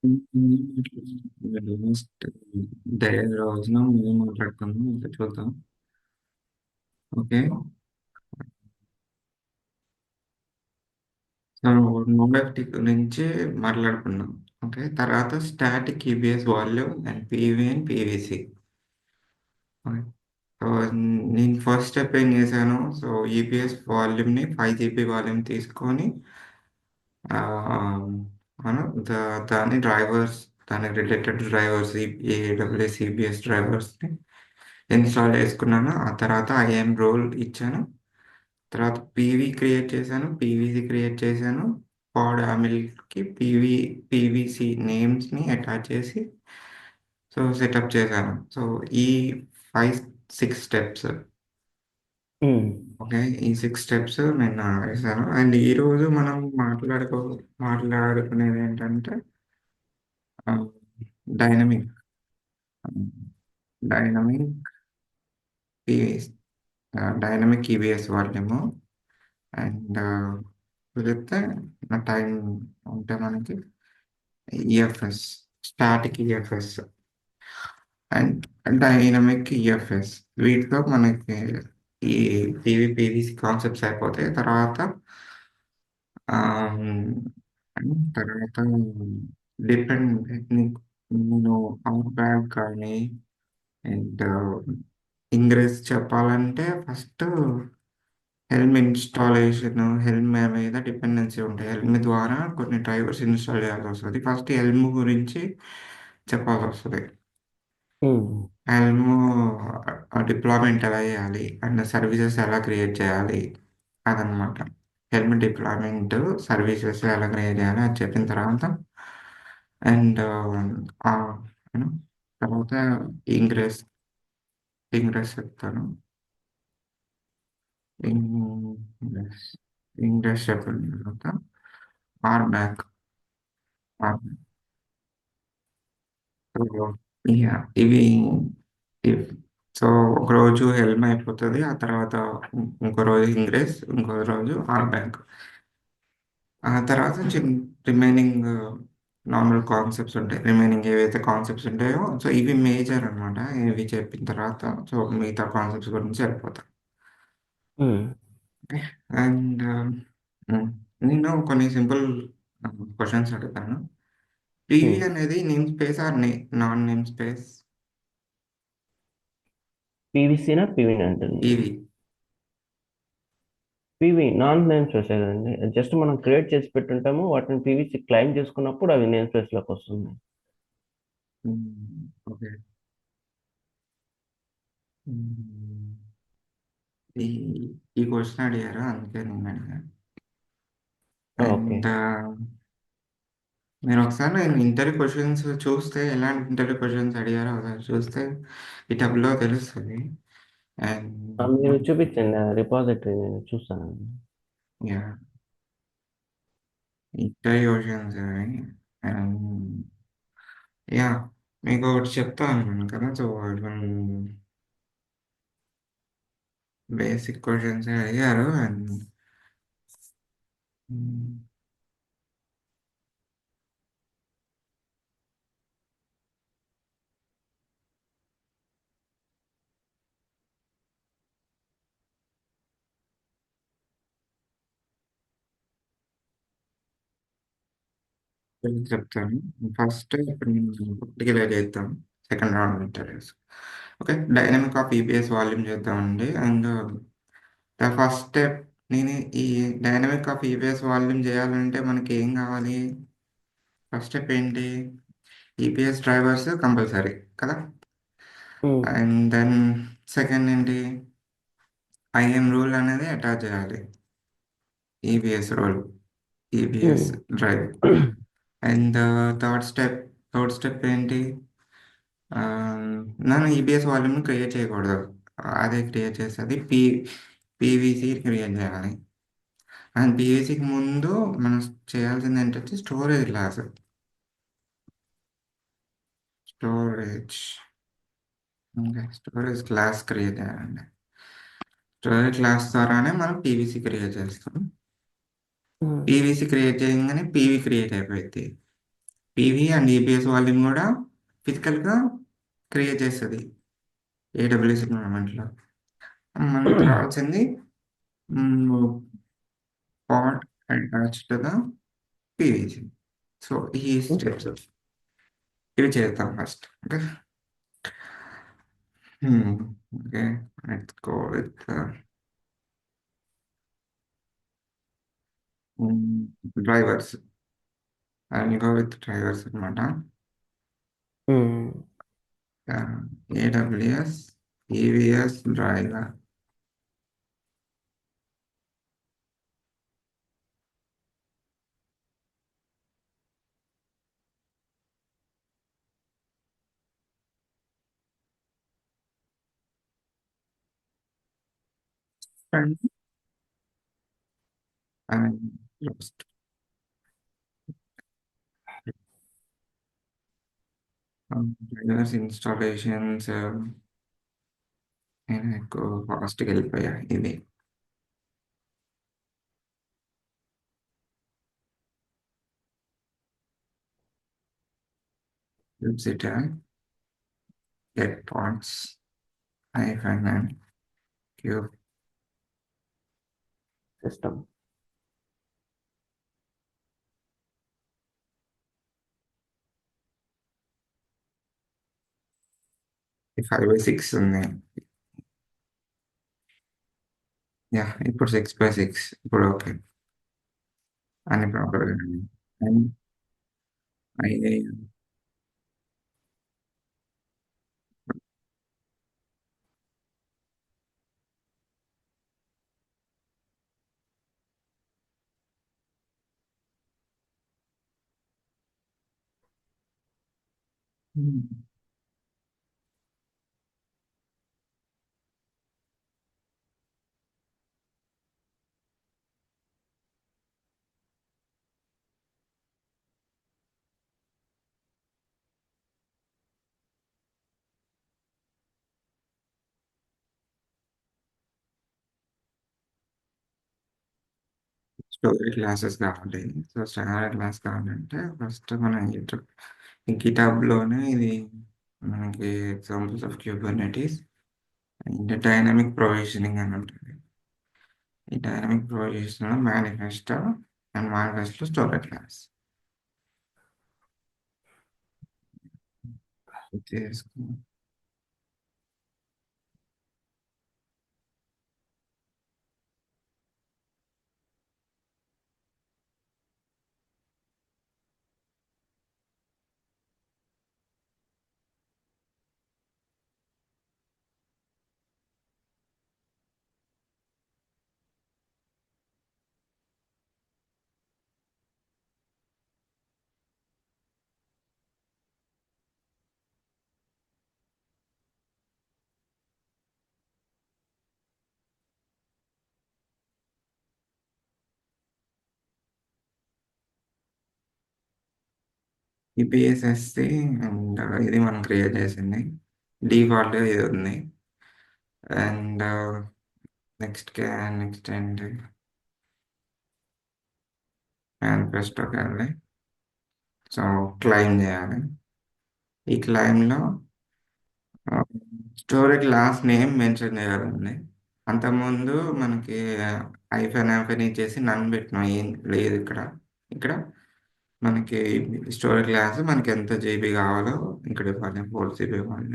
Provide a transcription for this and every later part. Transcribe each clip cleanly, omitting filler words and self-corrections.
Last day రోజున మేము మాట్లాడుకుందాం ఇంకా చూద్దాం. ఓకే. సో నోడెఫ్టి గురించి మాట్లాడుకున్నాం. ఓకే, తర్వాత static EBS volume and PV and PVC. Okay. So నేను ఫస్ట్ స్టెప్ ఏం చేశాను, సో ఈబిఎస్ వాల్యూమ్ని 5 GB వాల్యూమ్ తీసుకొని ఆ, మనం దాని డ్రైవర్స్, దాని రిలేటెడ్ డ్రైవర్స్, ఏడబ్ల్యూఎస్ ఈబిఎస్ డ్రైవర్స్ని ఇన్స్టాల్ చేసుకున్నాను. ఆ తర్వాత ఐఎమ్ రోల్ ఇచ్చాను. తర్వాత పీవీ క్రియేట్ చేశాను, పీవీసీ క్రియేట్ చేశాను. పాడ్ యామిల్కి పీవీసీ నేమ్స్ని అటాచ్ చేసి సో సెటప్ చేశాను. సో ఈ 5-6 స్టెప్స్. ఉమ్, ఓకే, ఈ 6 స్టెప్స్ నేను వేసాను. అండ్ ఈరోజు మనం మాట్లాడుకునేది ఏంటంటే dynamic dynamic PVs dynamic EBS వాడలేము. అండ్ కుదిరితే నా టైం ఉంటే మనకి EFS, static EFS and dynamic EFS, వీటితో మనకి ఈ పీవీసీ కాన్సెప్ట్స్ అయిపోతాయి. తర్వాత డిపెండ్ నేను అవుట్ బ్యాగ్ కానీ అండ్ ఇంగ్రెస్ చెప్పాలంటే ఫస్ట్ హెల్మ్ ఇన్స్టాలేషన్, హెల్మ్ మీద డిపెండెన్సీ ఉంటాయి. హెల్మ్ ద్వారా కొన్ని డ్రైవర్స్ ఇన్స్టాల్ చేయాల్సి వస్తుంది. ఫస్ట్ హెల్మ్ గురించి చెప్పాల్సి వస్తుంది. ఉమ్, హెల్మ్ డిప్లాయ్మెంట్ ఎలా చేయాలి అండ్ సర్వీసెస్ ఎలా క్రియేట్ చేయాలి అదనమాట. హెల్మ్ డిప్లాయ్మెంట్ సర్వీసెస్ ఎలా క్రియేట్ చేయాలి అది చెప్పిన తర్వాత అండ్ తర్వాత ఇంగ్రెస్ ఇంగ్రెస్ చెప్తాను. ఇంగ్రెస్ ఇంగ్రెస్ చెప్పిన తర్వాత ఆర్ బ్యాక్. ఇవి ఇవ్- సో ఒక రోజు హెల్మ్ అయిపోతుంది. ఆ తర్వాత ఇంకో రోజు ఇంగ్రెస్, ఇంకో రోజు ఆర్ బ్యాంక్. ఆ తర్వాత రిమైనింగ్ నార్మల్ కాన్సెప్ట్స్ ఉంటాయి. రిమైనింగ్ ఏవైతే కాన్సెప్ట్స్ ఉంటాయో సో ఇవి మేజర్ అన్నమాట. ఇవి చెప్పిన తర్వాత సో మిగతా కాన్సెప్ట్స్ గురించి వెళ్ళిపోతాం. ఉమ్. ఓకే. అండ్ నేను కొన్ని సింపుల్ క్వశ్చన్స్ అడుగుతాను. PV um. అనేది namespace or non namespace? పీవీసీనా పీవీనా అంటుంది. PV. PV non namespace కదండి. జస్ట్ మనం క్రియేట్ చేసి పెట్టుంటాము, వాటిని పీవీసీ క్లైమ్ చేసుకున్నప్పుడు అవి నేమ్ స్పేస్ లోకి వస్తుంది. ఓకే. మ్మ్. ఈ ఈ క్వశ్చన్ అడిగారు అందుకే నేను అడిగాను. ఓకే. అండ్ మీరు ఒకసారి నేను ఇంటర్వ్యూ క్వశ్చన్స్ చూస్తే ఎలాంటి ఇంటర్వ్యూ క్వశ్చన్స్ అడిగారో ఒకసారి చూస్తే ఈ టబ్లో తెలుస్తుంది. అండ్ మీరు చూపించండి రిపాజిటరీ, నేను చూస్తాను. Yeah, interview questions and yeah, మీకు ఒకటి చెప్తాను కదా. సో బేసిక్ క్వశ్చన్స్ అడిగారు. అండ్ చెప్తాను. ఫస్ట్ ఇప్పుడు డిక్లేర్ చేద్దాం. Second round interviews. Okay, dynamic of EBS volume చేద్దామండి. అండ్ ద ఫస్ట్ స్టెప్, నేను ఈ డైనమిక్ ఆఫ్ ఈబిఎస్ వాల్యూమ్ చేయాలంటే మనకి ఏం కావాలి? ఫస్ట్ స్టెప్ ఏంటి? ఈబిఎస్ డ్రైవర్స్ కంపల్సరీ కదా. ఉమ్, అండ్ దెన్ సెకండ్ ఏంటి? ఐఎం రూల్ అనేది అటాచ్ చేయాలి. EBS rule, EBS um, drive. And third step ఏంటి? ఆ, నన్ను ఈబిఎస్ వాల్యూమ్ని క్రియేట్ చేయకూడదు. అదే క్రియేట్ చేస్తుంది పీవీసీ క్రియేట్ చేయాలి. అండ్ పీవీసీకి ముందు మనం చేయాల్సింది ఏంటంటే storage class. Storage storage class create చేయాలండి. స్టోరేజ్ క్లాస్ ద్వారానే మనం పీవీసీ క్రియేట్ చేస్తాం. ఉమ్, పీవీసీ క్రియేట్ చేయగానే పీవీ క్రియేట్ అయిపోయింది. పీవీ అండ్ ఈబిఎస్ వాల్యూమ్ కూడా ఫిజికల్గా క్రియేట్ చేస్తుంది ఏడబ్ల్యూఎస్ ఎన్విరాన్మెంట్లో. మనకు కావాల్సింది pod attach to the PVC. So ఈ స్టెప్స్ ఇవి చేద్దాం first. Okay. Okay, let's go with drivers. I will go with drivers అనమాట. AWS EVS driver. And last drivers installations. నేను ఎక్కువ ఫాస్ట్గా వెళ్ళిపోయా. ఇది website get points and cube system. 5/6 ఉంది. యా, ఇప్పుడు 6/6 ఇప్పుడు ఓకే. అన్ని ప్రాపర్గా అండ్ స్టోరీ క్లాసెస్ కావాలి. సో స్టాండర్డ్ క్లాస్ కావాలంటే ఫస్ట్ మనం గిటాబ్లోనే ఇది మనకి examples of Kubernetes and dynamic provisioning అని ఉంటుంది. ఈ dynamic provision manifesto and manifesto story class చేసుకున్నాం. ఈపీఎస్ఎస్సి అండ్ ఇది మనం క్రియేట్ చేసింది. డిఫాల్ట్గా ఇది ఉంది. అండ్ నెక్స్ట్ ఏంటి, మేనిఫెస్టోకి వెళ్ళి సో క్లైమ్ చేయాలి. ఈ క్లైమ్లో స్టోరీ క్లాస్ నేమ్ మెన్షన్ చేయాలండి. అంతకుముందు మనకి ఐఫెన్ ఇచ్చేసి నన్ను పెట్టినాం, ఏం లేదు ఇక్కడ. ఇక్కడ మనకి స్టోరీ క్లాస్ మనకి ఎంత జీబీ కావాలో ఇక్కడ ఇవ్వాలి, 4 GB ఇవ్వాలి.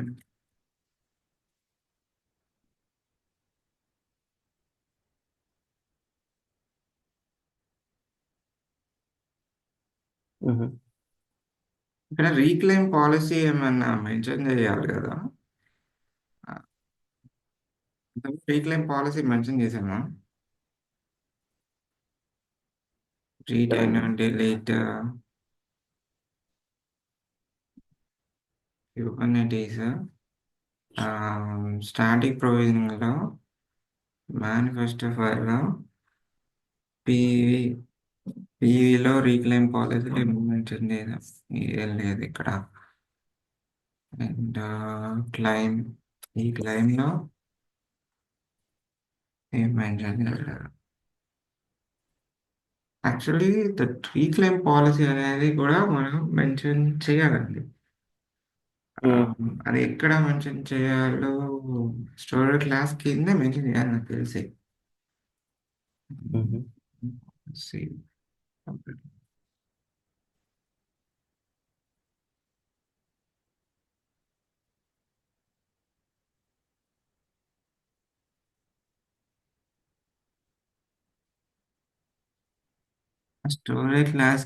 ఇక్కడ రీక్లెయిమ్ పాలసీ ఏమన్నా మెన్షన్ చేయాలి కదా. రీక్లెయిమ్ పాలసీ మెన్షన్ చేసామా? రీటైన్ డిలీట్ కుబర్నెటీస్ స్టాటిక్ ప్రొవిజనింగ్లో మేనిఫెస్టో ఫైల్లో పీవీ పీవీలో రీక్లెయిమ్ పాలసీ మెన్షన్ చేయదు, ఏం లేదు ఇక్కడ. అండ్ క్లైమ్, ఈ క్లైమ్లో ఏం మెన్షన్ చేయలేదు. యాక్చువల్లీ ద రీక్లెయిమ్ పాలసీ అనేది కూడా మనం మెన్షన్ చేయాలండి. ఉమ్, అది ఎక్కడ మెన్షన్ చేయాలో స్టోరీ క్లాస్ కింద మెన్షన్ చేయాలి నాకు తెలిసి. ఉహు, స్టోరేజ్ క్లాస్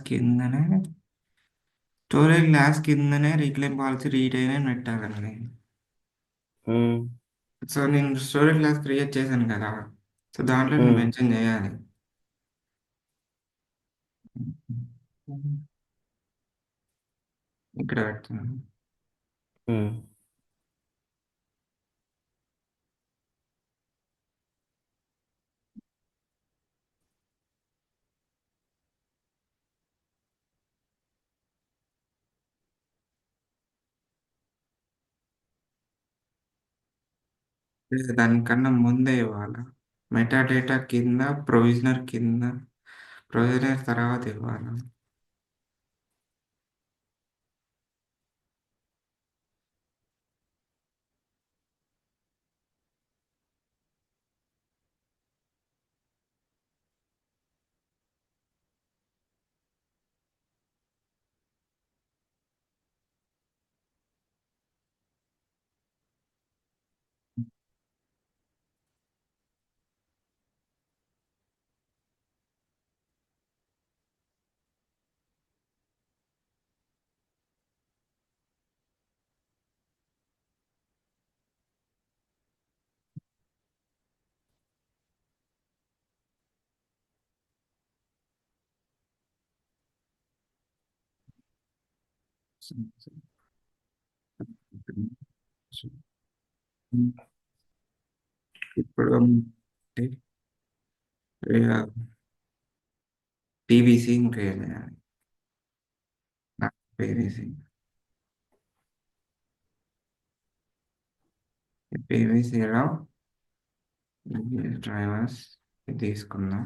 కిందనే రీక్లెయిమ్ పాలసీ రీడ్ అయినా పెట్టాలండి. ఉమ్, సో నేను స్టోరేజ్ క్లాస్ క్రియేట్ చేశాను కదా, సో దాంట్లో నేను ఉమ్, మెన్షన్ చేయాలి. ఇక్కడ పెడుతున్నాను. ఉమ్. దానికన్నా ముందే ఇవ్వాలి. మెటా డేటా కింద, ప్రొవిజనర్ కింద, ప్రొవిజనర్ తర్వాత ఇవ్వాలి. ఇప్పుడు పీవీసీ క్రియేట్ చేయాలి. పీవీసీ పీవీసీలో డ్రైవర్స్ తీసుకుందాం.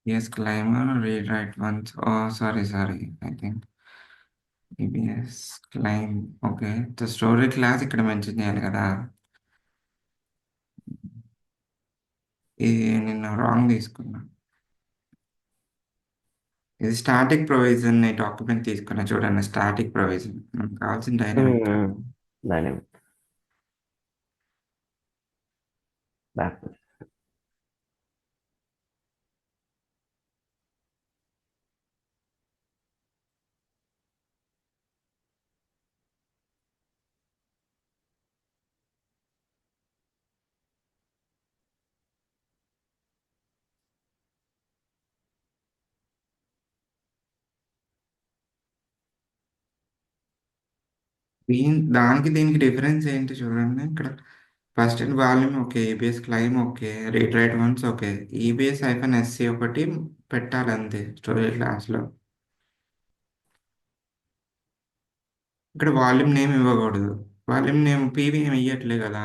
Yes, climber, read write once. Oh, sorry. I think EBS climb. Okay. Story class ఇక్కడ మెన్షన్ చేయాలి కదా. ఇది నేను రాంగ్ తీసుకున్నా. ఇది స్టాటిక్ ప్రొవిజన్ డాక్యుమెంట్ తీసుకున్నా చూడండి. స్టాటిక్ ప్రొవిజన్ మనకు కావాల్సిన డైనమిక్ కాదు. Dynamic back. దానికి దీనికి డిఫరెన్స్ ఏంటి చూడండి ఇక్కడ. First and volume okay, EBS claim okay, read write once okay. EBS -SC ఒకటి పెట్టాలి అంతే స్టోరేజ్ క్లాస్లో. ఇక్కడ వాల్యూమ్ నేమ్ ఇవ్వకూడదు. వాల్యూమ్ నేమ్ పీవీ ఏమి ఇవ్వట్లే కదా,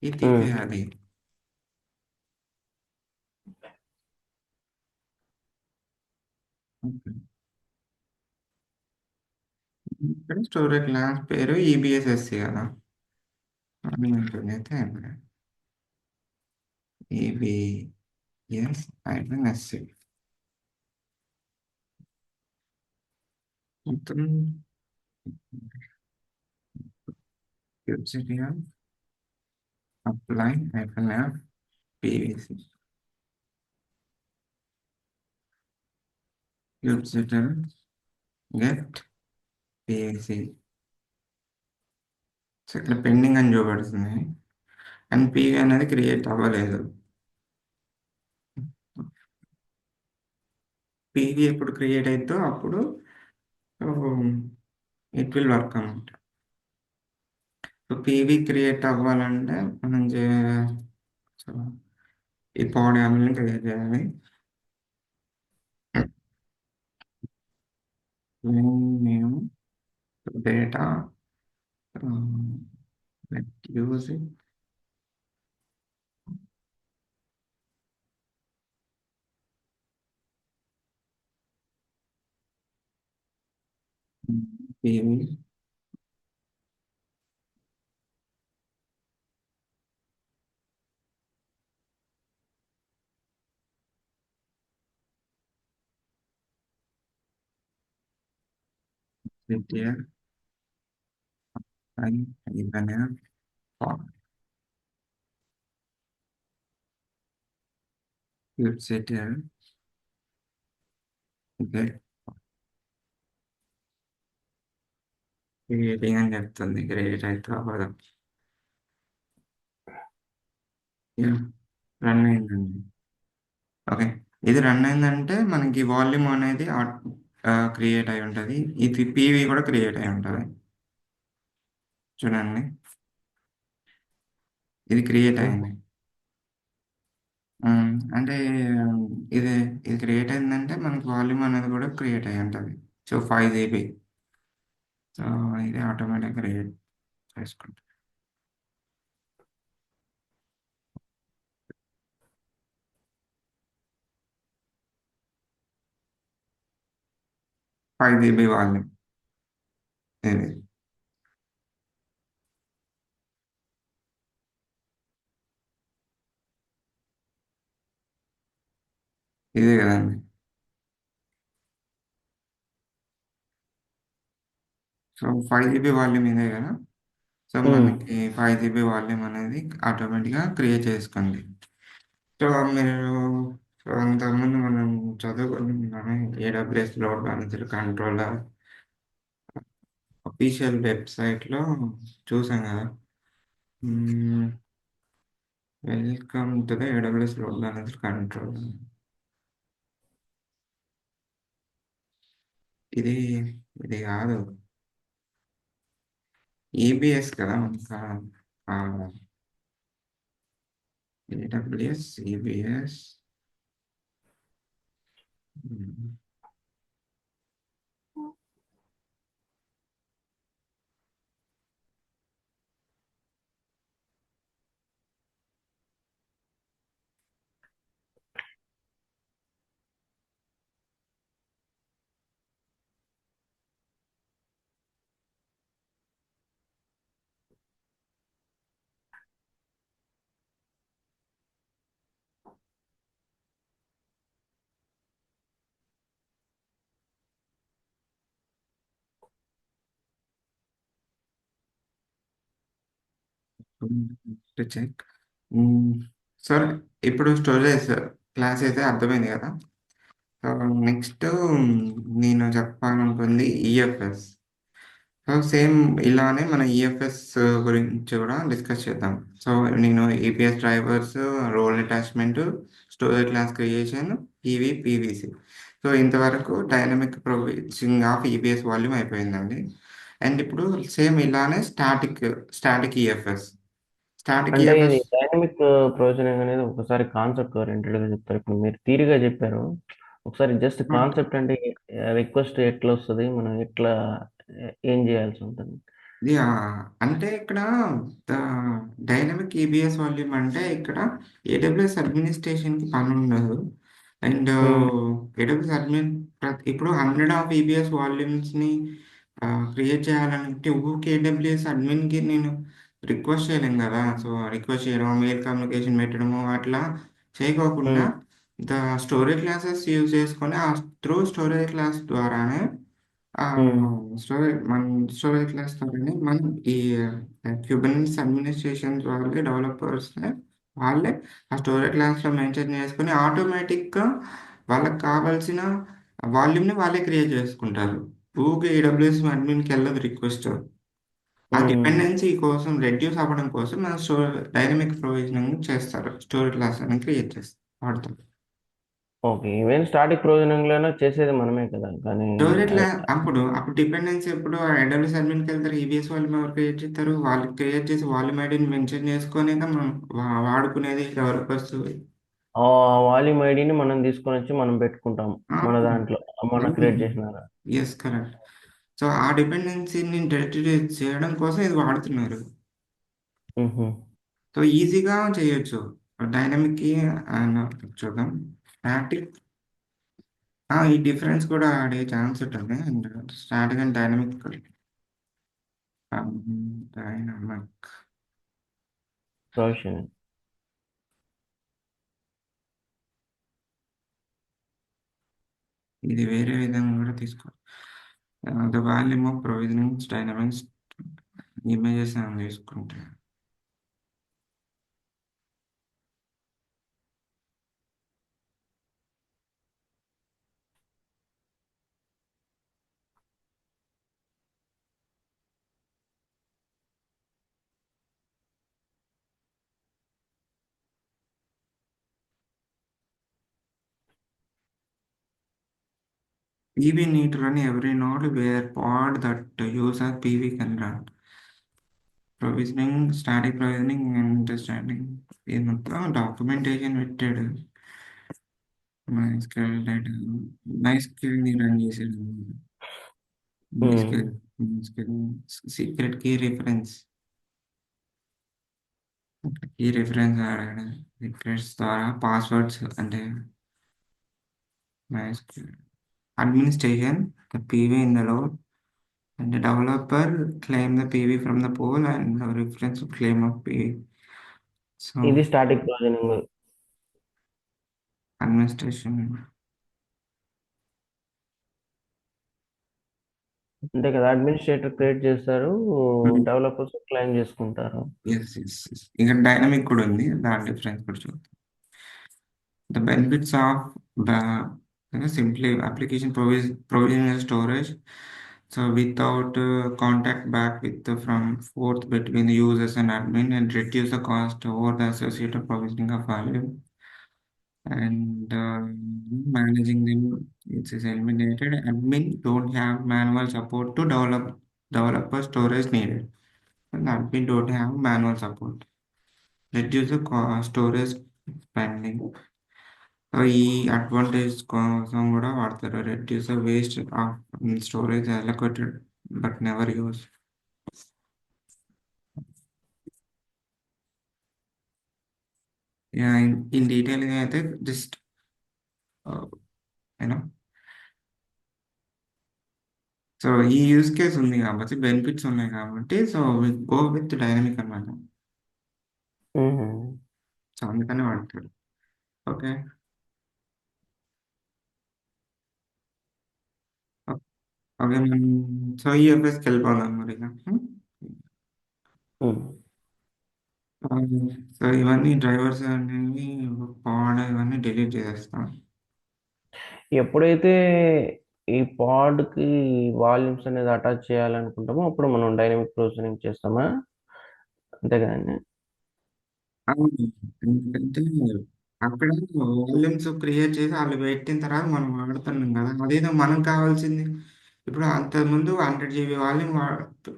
ఇది తీసేయాలి. ఓకే. ఇక్కడ స్టోరేజ్ క్లాస్ పేరు ఈబిఎస్ఎస్సి కదా, అది ఉంటుంది అయితే EBS-SC మొత్తం apply -F PVC get PVC. So ఇక్కడ పెండింగ్ అని చూపెడుతుంది అండ్ పీవీ అనేది క్రియేట్ అవ్వలేదు. పీవీ ఎప్పుడు క్రియేట్ అవుతుందో అప్పుడు ఇట్ విల్ వర్క్ అన్నమాట. సో పీవీ క్రియేట్ అవ్వాలంటే మనం ఈ పాడ్ యామ్ని క్రియేట్ చేయాలి. నేను డేటా యూజ్ పివి సిటిఆర్ అని ఇవన్నీ సిటిఆర్ ఓకే క్రియేటింగ్ అని చెప్తుంది. క్రియేట్ అయితే అవ్వదు. రన్ అయిందండి. ఓకే. ఇది రన్ అయిందంటే మనకి వాల్యూమ్ అనేది క్రియేట్ అయి ఉంటుంది. ఇది పీవీ కూడా క్రియేట్ అయి ఉంటుంది. చూడండి, ఇది క్రియేట్ హుహు. అయింది. అంటే ఇది ఇది క్రియేట్ అయిందంటే మనకి వాల్యూమ్ అనేది కూడా క్రియేట్ అయి ఉంటుంది. So 5 GB. సో ఇది ఆటోమేటిక్ క్రియేట్ చేసుకుంటాం. 5 GB వాల్యూమ్ ఇది. ఇదే కదండి. సో 5 GB వాల్యూమ్ ఇదే కదా. సో హ్మ్. మనకి 5 GB వాల్యూమ్ అనేది ఆటోమేటిక్గా క్రియేట్ చేసుకోండి. సో మీరు సో అంతకుముందు మనం చదువుకున్నాము AWS load balancer controller official వెబ్సైట్లో చూసాం కదా. Welcome to the AWS load balancer controller. ఇది ఇది కాదు, ఈబిఎస్ కదా. AWS EBS check. సార్, ఇప్పుడు స్టోరేజ్ క్లాస్ అయితే అర్థమైంది కదా. సో నెక్స్ట్ నేను చెప్పాలనుకుంది ఈఎఫ్ఎస్. సో సేమ్ ఇలానే మన ఈఎఫ్ఎస్ గురించి కూడా డిస్కస్ చేద్దాం. సో నేను EBS drivers, role attachment, storage class creation, PVC. So ఇంతవరకు dynamic provisioning of EBS volume అయిపోయిందండి. అండ్ ఇప్పుడు సేమ్ ఇలానే స్టాటిక్ ఈఎఫ్ఎస్. స్టాటిక్ అంటే ఇది ఈఎఫ్ఎస్ డైనమిక్ ప్రొవిజనింగ్ అనేది ఒకసారి కాన్సెప్ట్ ఓరియెంటెడ్‌గా చెప్తారు. ఇప్పుడు మీరు థియరీగా చెప్పారు. ఒకసారి జస్ట్ కాన్సెప్ట్ అంటే రిక్వెస్ట్ ఎట్లా వస్తది? మనం ఎట్లా ఏం చేయాల్సి ఉంటుంది? అంటే ఇక్కడ ద డైనమిక్ ఈబీఎస్ వాల్యూమ్ అంటే ఇక్కడ ఏడబ్ల్యూఎస్ అడ్మినిస్ట్రేషన్‌కి పనుండదు. అండ్ హ్మ్. ఏడబ్ల్యూఎస్ అడ్మిన్ ఇప్పుడు 100 ఆఫ్ ఈబీఎస్ వాల్యూమ్స్‌ని క్రియేట్ చేయాలంటే ఊకే ఏడబ్ల్యూఎస్ అడ్మిన్‌కి నేను రిక్వెస్ట్ చేయలేను కదా. సో రిక్వెస్ట్ చేయడం, మెయిల్ కమ్యూనికేషన్ పెట్టడము అట్లా చేయకోకుండా హ్మ్. ద స్టోరేజ్ క్లాసెస్ యూజ్ చేసుకొని త్రూ స్టోరేజ్ క్లాస్ ద్వారానే హ్మ్. స్టోరేజ్ క్లాస్ ద్వారానే మనం ఈ క్యూబర్నెటిస్ అడ్మినిస్ట్రేషన్స్ వాళ్ళే డెవలపర్స్ వాళ్ళే ఆ స్టోరేజ్ క్లాస్‌లో మెన్షన్ చేసుకొని ఆటోమేటిక్‌గా వాళ్ళకి కావాల్సిన వాల్యూమ్‌ని వాళ్ళే క్రియేట్ చేసుకుంటారు. ఊకే ఏడబ్ల్యూఎస్ అడ్మిన్‌కెళ్ళదు రిక్వెస్ట్. ఆ హ్మ్. డిపెండెన్సీ కోసం రెడ్యూస్ అవ్వడం కోసం మన డైనమిక్ ప్రొవిజనింగ్ చేస్తారు. స్టోరేజ్ క్లాస్ అని క్రియేట్ వాడతారు. ఓకే. ఈవెన్ స్టాటిక్ ప్రొవిజనింగ్‌లోనే చేసేది మనమే కదా! కానీ స్టోరేజ్ అది అప్పుడు డిపెండెన్సీ ఎప్పుడు ఏడబ్ల్యూఎస్ అడ్మిన్‌కెళ్తారు. ఈబీఎస్ వాల్యూమ్ ఎవరు క్రియేట్ చేస్తారు? వాళ్ళు క్రియేట్ చేసి వాల్యూమ్ ఐడీని మెన్షన్ చేసుకొనేగా మనం వాడుకునేది డెవలపర్స్. ఆ వాల్యూమ్ ఐడిని మనం తీసుకొని వచ్చి మనం పెట్టుకుంటాం మన దాంట్లో మన క్రియేట్ చేసిన. Yes, correct. సో ఆ డిపెండెన్సీని డెలిట్ చేయడం కోసం ఇది వాడుతున్నారు. మ్హూ. సో ఈజీగా చేయొచ్చు. డైనమిక్ అండ్ చూద్దాం. స్టాటిక్ ఈ డిఫరెన్స్ కూడా ఆడే ఛాన్స్ ఉంటుంది. And static and dynamic. Dynamic provision. ఇది వేరే విధంగా కూడా తీసుకోవాలి. The volume of provisioning dynamics images అని తీసుకుంటే PV need to run every node where pod that user PV can run. Provisioning, static provisioning, and static documentation పెట్టాడు. MySQL data, MySQL ని run చేసాడు. MySQL, MySQL secret key reference, key reference ఆడాడు. Reference ద్వారా passwords అంటే MySQL administration, the PV in the load, and the developer claim the PV from the pool and the reference to claim of PV. So ఇది static provisioning. administration. అంతే కదా, administrator create చేస్తారు, developers claim చేసుకుంటారు. Yes, yes, yes. ఇంకా dynamic కూడా ఉంది, దాని difference కూడా చూద్దాం. The benefits of the simply application provision and storage. So without contact back with the from forth between the users and admin, and reduce the cost over the associated provisioning of value, and managing them, it is eliminated. Admin don't have manual support to developer storage needed. And admin don't have manual support. Reduce the storage spending. ఈ advantage కోసం కూడా వాడతారు. Reduce the waste of storage allocated but never use. In detail అయితే just you know so ఈ use case ఉంది కాబట్టి, benefits ఉన్నాయి కాబట్టి, సో గో విత్ డైనమిక్ అనమాట. మ్హూ. సో అందుకని వాడతాడు. ఓకే. ఓకే, మనం సో ఈఎఫ్ఎస్కి వెళ్ళిపోదాం మరి ఇక. మ్. సో ఇవన్నీ డ్రైవర్స్ అనేవి పాడ్ ఇవన్నీ డిలీట్ చేసేస్తాం. ఎప్పుడైతే ఈ పాడ్కి వాల్యూమ్స్ అనేది అటాచ్ చేయాలనుకుంటామో అప్పుడు మనం డైనమిక్ ప్రొవిజనింగ్ చేస్తామా, అంతే కదండి. అవును. ఎందుకంటే అక్కడ వాల్యూమ్స్ క్రియేట్ చేసి వాళ్ళు పెట్టిన తర్వాత మనం వాడుతున్నాం కదా, అదేదో మనం కావాల్సింది. ఇప్పుడు అంతకుముందు 100 GB వాల్యూమ్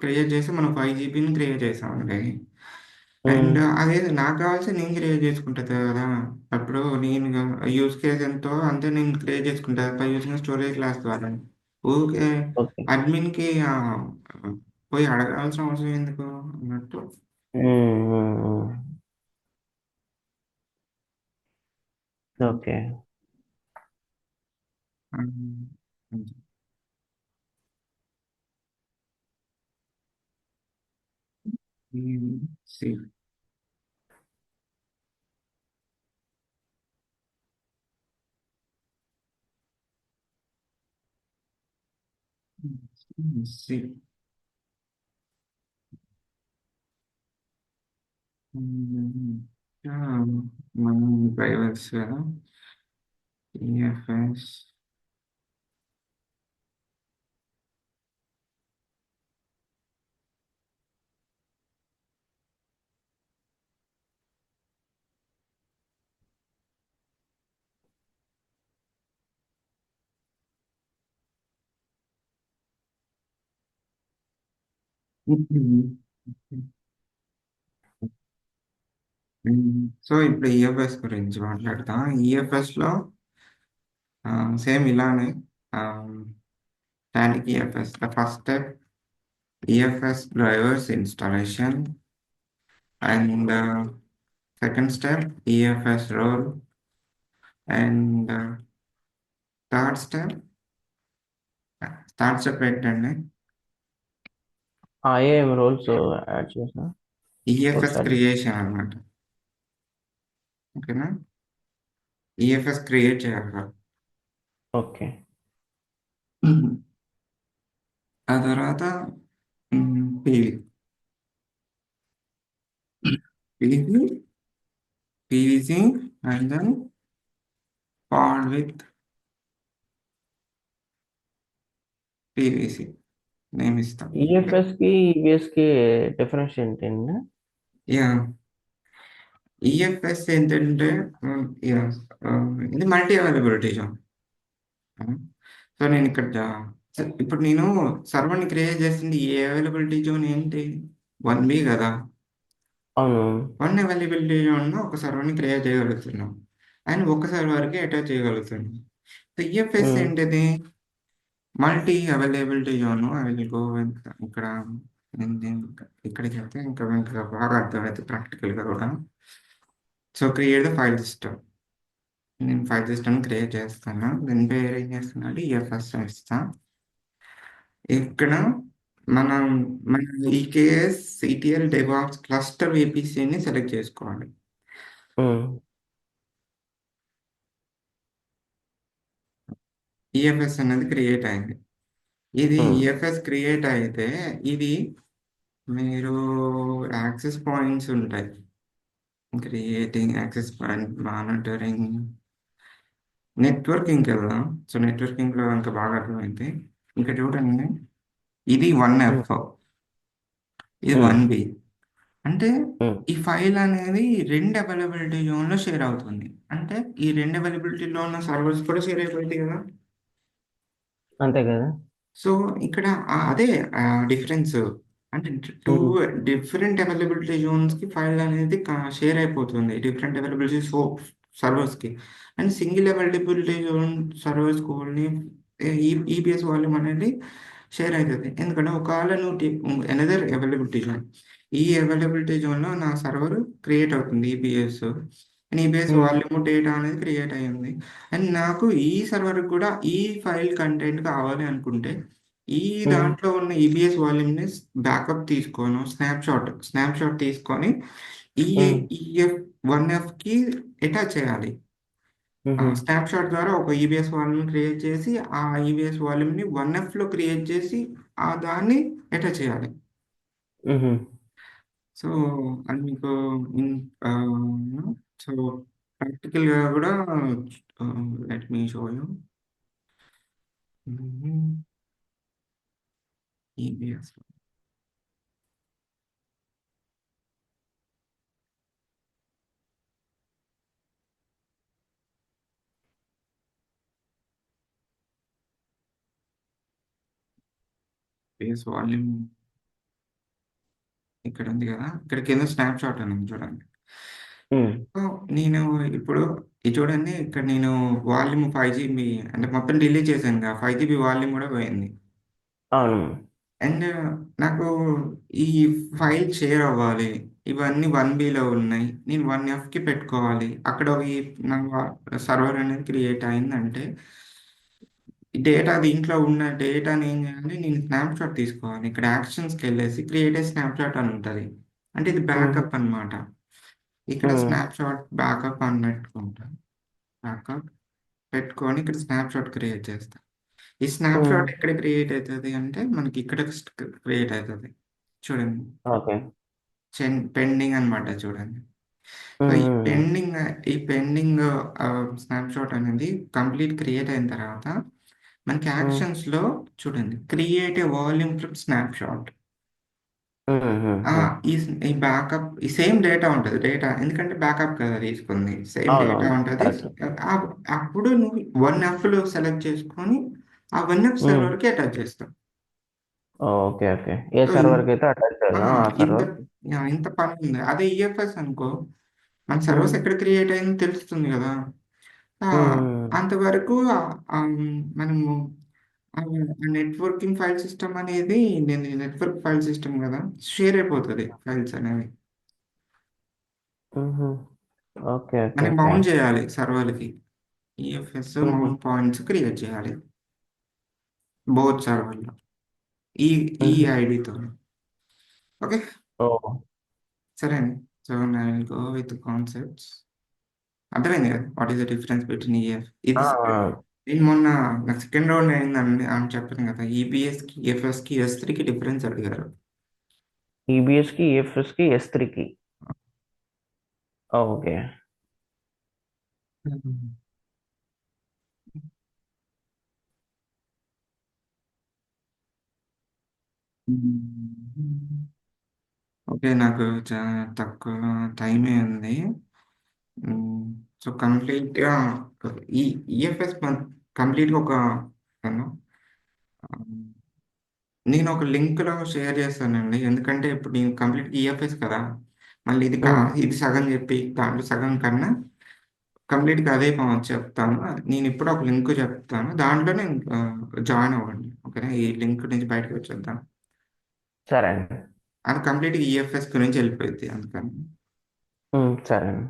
క్రియేట్ చేసి మనం 5 GBని క్రియేట్ చేసాం అంటే, మ్. అండ్ అదేదో నాకు కావాల్సింది నేను క్రియేట్ చేసుకుంటుంది కదా. అప్పుడు నేను యూస్ కేస్ ఎంతో అంతే నేను క్రియేట్ చేసుకుంటా పై యూసిన స్టోరేజ్ క్లాస్ ద్వారా. ఊరికే ఓకే. అడ్మిన్కి పోయి అడగాల్సిన అవసరం ఎందుకు అన్నట్టు. ఓకే. ఉమ్, అంతే. See. See. మనం డ్రైవర్స్ కదా, ఈఎఫ్ఎస్. సో ఇప్పుడు ఈఎఫ్ఎస్ గురించి మాట్లాడతాం. ఈఎఫ్ఎస్లో సేమ్ ఇలానే static EFS the first step EFS drivers installation and second step EFS role and third step ఏంటండి? ఏం రోల్స్ యాడ్ చేసిన ఈఎఫ్ఎస్ ఒకసారి. క్రియేషన్ అన్నమాట. ఓకేనా? ఈఎఫ్ఎస్ క్రియేట్ చేయాలి. ఓకే. ఆ తర్వాత PV PV PVC and then pod with PVC name ఇస్తాం. ఈఎఫ్ఎస్ కి ఈబిఎస్ కి డిఫరెన్స్ ఏంటండి? యా ఈఎఫ్ఎస్ ఏంటంటే yeah, ఇది మల్టీ అవైలబిలిటీ జోన్. సో నేను ఇక్కడ ఇప్పుడు నేను సర్వర్ని క్రియేట్ చేసింది ఏ అవైలబిలిటీ జోన్ ఏంటి? 1B కదా. అవును. 1 అవైలబిలిటీ జోన్లో ఒక సర్వర్ని క్రియేట్ చేయగలుగుతున్నాం అండ్ ఒక సర్వర్కి అటాచ్ చేయగలుగుతున్నాం. సో ఈఎఫ్ఎస్ ఉమ్, ఏంటిది? Multi availability zone. I will go with ఇక్కడ ఇక్కడికి వెళ్తే ఇంకా బాగా అర్థమవుతుంది ప్రాక్టికల్గా కూడా. So create the file system. నేను ఫైల్ సిస్టమ్ క్రియేట్ చేస్తాను. దీని పేరు ఏం చేస్తున్నాడు? ఈఎఫ్ఎస్ ఇస్తా. ఇక్కడ మనం మన ఈకేఎస్ సిటిఎల్ డెవాప్స్ క్లస్టర్ VPCని సెలెక్ట్ చేసుకోవాలి. ఉమ్, ఈఎఫ్ఎస్ అనేది క్రియేట్ అయింది. ఇది ఉమ్, ఈఎఫ్ఎస్ క్రియేట్ అయితే ఇది మీరు యాక్సెస్ పాయింట్స్ ఉంటాయి. క్రియేటింగ్ యాక్సెస్ పాయింట్ మానిటరింగ్ నెట్వర్కింగ్కి వెళ్దాం. సో నెట్వర్కింగ్లో ఇంకా బాగా అర్థమైంది. ఇంకా చూడండి, ఇది 1F, ఉమ్, ఇది ఉమ్, 1B. అంటే ఉమ్. ఈ ఫైల్ అనేది 2 అవైలబిలిటీ జోన్లో షేర్ అవుతుంది. అంటే ఈ 2 అవైలబిలిటీలో ఉన్న సర్వర్స్ కూడా షేర్ అయిపోయింది కదా. అంతే కదా. సో ఇక్కడ అదే డిఫరెన్స్. అంటే టూ ఉమ్, డిఫరెంట్ అవైలబిలిటీ జోన్స్కి ఫైల్ అనేది షేర్ అయిపోతుంది, డిఫరెంట్ అవైలబిలిటీ సర్వర్స్కి. And single availability zone servers only EBS volume అనేది షేర్ అవుతుంది. ఎందుకంటే ఒకవేళ నువ్వు ఎనదర్ అవైలబిలిటీ జోన్, ఈ అవైలబిలిటీ జోన్లో నా సర్వర్ క్రియేట్ అవుతుంది EBS, and EBS um, volume data అనేది క్రియేట్ అయ్యింది. అండ్ నాకు ఈ సర్వర్ కూడా ఈ ఫైల్ కంటెంట్ కావాలి అనుకుంటే ఈ ఉమ్, దాంట్లో ఉన్న ఈబిఎస్ వాల్యూమ్ని బ్యాకప్ తీసుకోను, స్నాప్షాట్ తీసుకొని ఈ ఉమ్, ఈఎఫ్ 1Fకి అటాచ్ చేయాలి. ఆ ఉమ్, స్నాప్షాట్ ద్వారా ఒక ఈబిఎస్ వాల్యూమ్ క్రియేట్ చేసి ఆ ఈబిఎస్ వాల్యూమ్ని 1Fలో క్రియేట్ చేసి ఆ దాన్ని అటాచ్ చేయాలి. ఉమ్. సో అది మీకు సో ప్రాక్టికల్గా కూడా let me show you EBS volume ఇక్కడ ఉంది కదా, ఇక్కడ కింద స్నాప్షాట్ అని ఉంది చూడండి. ఉమ్. సో నేను ఇప్పుడు ఇది చూడండి, ఇక్కడ నేను వాల్యూమ్ 5 GB అంటే మొత్తం డిలీట్ చేశాను కదా, 5 GB వాల్యూమ్ కూడా పోయింది. అవును. అండ్ నాకు ఈ ఫైల్ షేర్ అవ్వాలి. ఇవన్నీ 1Bలో ఉన్నాయి. నేను 1Fకి పెట్టుకోవాలి. అక్కడ ఈ నా సర్వర్ అనేది క్రియేట్ అయిందంటే ఈ డేటా దీంట్లో ఉన్న డేటాని ఏం చేయాలి? నేను స్నాప్‌షాట్ తీసుకోవాలి. ఇక్కడ యాక్షన్స్‌కి వెళ్ళేసి క్రియేట్ ఏ స్నాప్‌షాట్ అని ఉంటది. అంటే ఇది ఉమ్, బ్యాకప్ అన్నమాట. ఇక్కడ ఉమ్, స్నాప్‌షాట్ బ్యాకప్ అని పెట్టుకుంటా. బ్యాకప్ పెట్టుకొని ఇక్కడ స్నాప్‌షాట్ క్రియేట్ చేస్తా. ఈ ఉమ్. స్నాప్‌షాట్ ఎక్కడ క్రియేట్ అయితది అంటే మనకి ఇక్కడ క్రియేట్ అయితది. చూడండి. ఓకే. పెండింగ్ అన్నమాట చూడండి. సో ఉమ్, ఈ ఉమ్, పెండింగ్ ఈ పెండింగ్ స్నాప్‌షాట్ అనేది కంప్లీట్ క్రియేట్ అయిన తర్వాత మనకి ఉమ్, యాక్షన్స్‌లో చూడండి, create a volume from snapshot. Um, um, ah! Um. ఈ బ్యాకప్ ఈ సేమ్ డేటా ఉంటది. డేటా ఎందుకంటే బ్యాకప్ కదా తీసుకుంది. సేమ్ డేటా అవునవును. ఉంటది. కరెక్ట్. అప్పుడు నువ్వు 1Fలో సెలెక్ట్ చేసుకొని ఆ 1F ఉమ్. సర్వర్‌కి అటాచ్ చేస్తావు. Okay, okay. ఏ సో సర్వర్కి అయితే అటాచ్ ఆ! చేయాలో ఆ ఇంత సర్వర్. ఇంత పనుంది. అదే ఈఎఫ్ఎస్ అనుకో, మన సర్వర్స్ హ్మ్. ఎక్కడ క్రియేట్ అయిందో తెలుస్తుంది కదా. ఆ, హ్మ్. అంతవరకు ఆ, మనము నెట్వర్కింగ్ ఫైల్ సిస్టమ్ అనేది, నేను నెట్వర్క్ ఫైల్ సిస్టమ్ కదా, షేర్ అయిపోతుంది ఫైల్స్ అనేవి. హుహు. ఓకే. ఓకే. మనం ఓకే. మౌంట్ చేయాలి సర్వర్కి. ఈఎఫ్ఎస్ హుహు. మౌంట్ పాయింట్స్ క్రియేట్ చేయాలి బోత్ సర్వర్లో, ఈ ఈ హుహు. ఐడితో. ఓకే. ఓహ్! సరే అండి. So I will go with concepts. అర్థమైంది కదా what is the difference between EF ఆ! ఇది. ఆ! నేను మొన్న నాకు సెకండ్ రౌండ్ అయిందండి అని చెప్పాను కదా, ఈబిఎస్కి, ఎఫ్ఎస్కి, ఎస్3కి డిఫరెన్స్ అడిగారు. ఈబీఎస్‌కి, ఈఎఫ్ఎస్‌కి, ఎస్3కి. ఓకే. ఓకే, నాకు తక్కువ టైమే ఉంది. సో కంప్లీట్గా ఈ ఈఎఫ్ఎస్ కంప్లీట్గా ఒక నేను నేను ఒక లింక్లో షేర్ చేస్తానండి. ఎందుకంటే ఇప్పుడు నేను కంప్లీట్ ఈఎఫ్ఎస్ కదా, మళ్ళీ హ్మ్. ఇది సగం చెప్పి దాంట్లో సగం కన్నా కంప్లీట్గా అదే చెప్తాను. నేను ఇప్పుడు ఒక లింక్ చెప్తాను, దాంట్లో నేను జాయిన్ అవ్వండి. ఓకేనా, ఈ లింక్ నుంచి బయటకు వచ్చేద్దాం. సరే అండి. అది కంప్లీట్గా ఈఎఫ్ఎస్ గురించి వెళ్ళిపోయింది అందుకని. సరే అండి.